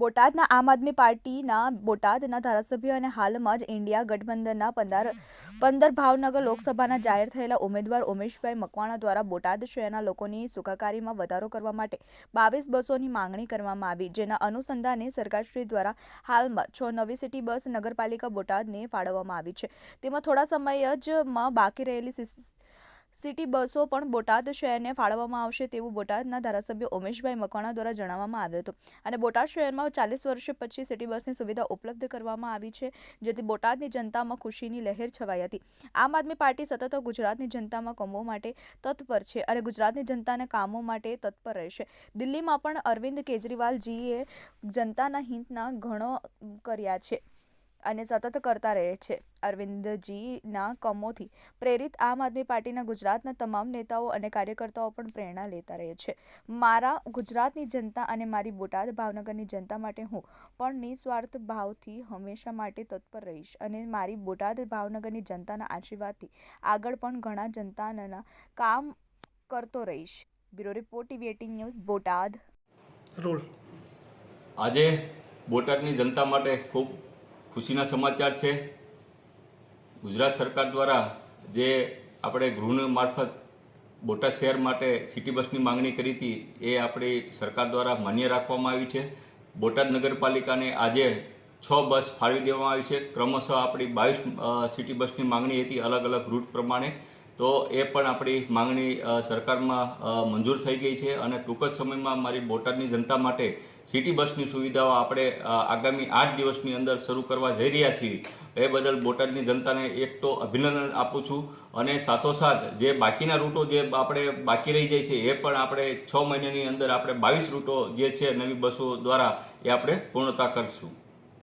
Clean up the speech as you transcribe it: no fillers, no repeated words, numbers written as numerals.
બોટાદના આમ આદમી પાર્ટીના બોટાદના ધારાસભ્ય અને હાલમાં જ ઇન્ડિયા ગઠબંધનના 15 ભાવનગર લોકસભાના જાહેર થયેલા ઉમેદવાર ઉમેશભાઈ મકવાણા દ્વારા બોટાદ શહેરના લોકોની સુખાકારીમાં વધારો કરવા માટે 22 બસોની માંગણી કરવામાં આવી, જેના અનુસંધાને સરકારશ્રી દ્વારા હાલમાં 6 નવી સિટી બસ નગરપાલિકા બોટાદને ફાળવવામાં આવી છે. તેમાં થોડા સમય જ બાકી રહેલી સિટી બસો પણ બોટાદ શહેરને ફાળવવામાં આવશે તેવું બોટાદના ધારાસભ્ય ઉમેશભાઈ મકવાણા દ્વારા જણાવવામાં આવ્યું હતું. અને બોટાદ શહેરમાં 40 વર્ષ પછી સિટી બસની સુવિધા ઉપલબ્ધ કરવામાં આવી છે, જેથી બોટાદની જનતામાં ખુશીની લહેર છવાઈ હતી. આમ આદમી પાર્ટી સતત ગુજરાતની જનતામાં કામો માટે તત્પર છે અને ગુજરાતની જનતાને કામો માટે તત્પર રહેશે. દિલ્હીમાં પણ અરવિંદ કેજરીવાલજીએ જનતાના હિતના ઘણો કર્યા છે અને સતત કરતા રહે છે. અરવિંદજીના કામોથી પ્રેરિત આમ આદમી પાર્ટીના ગુજરાતના તમામ નેતાઓ અને કાર્યકર્તાઓ પણ પ્રેરણા લેતા રહે છે. મારા ગુજરાતની જનતા અને મારી બોટાદ ભાવનગરની જનતા માટે હું પણ નિસ્વાર્થ ભાવથી હંમેશા માટે તત્પર રહીશ અને મારી બોટાદ ભાવનગરની જનતાના આશીર્વાદથી આગળ પણ ઘણા જનતાના કામ કરતો રહીશ. Bureau report TV 18 news Botad. આજે બોટાદની જનતા માટે ખૂબ ખુશીના સમાચાર છે. ગુજરાત સરકાર દ્વારા જે આપણે ગૃહ મારફત બોટાદ શહેર માટે સિટી બસની માંગણી કરી હતી એ આપણી સરકાર દ્વારા માન્ય રાખવામાં આવી છે. બોટાદ નગરપાલિકાને આજે 6 બસ ફાળવી દેવામાં આવી છે. ક્રમશઃ આપણી 22 સિટી બસની માંગણી હતી અલગ અલગ રૂટ પ્રમાણે, તો એ પણ આપણી માંગણી સરકારમાં મંજૂર થઈ ગઈ છે અને ટૂંક જ સમયમાં મારી બોટાદની જનતા માટે સિટી બસની સુવિધાઓ આપણે આગામી 8 દિવસની અંદર શરૂ કરવા જઈ રહ્યા છીએ. એ બદલ બોટાદની જનતાને એક તો અભિનંદન આપું છું અને સાથોસાથ જે બાકીના રૂટો જે આપણે બાકી રહી જાય છે એ પણ આપણે 6 મહિનાની અંદર આપણે 22 રૂટો જે છે નવી બસો દ્વારા એ આપણે પૂર્ણતા કરીશું.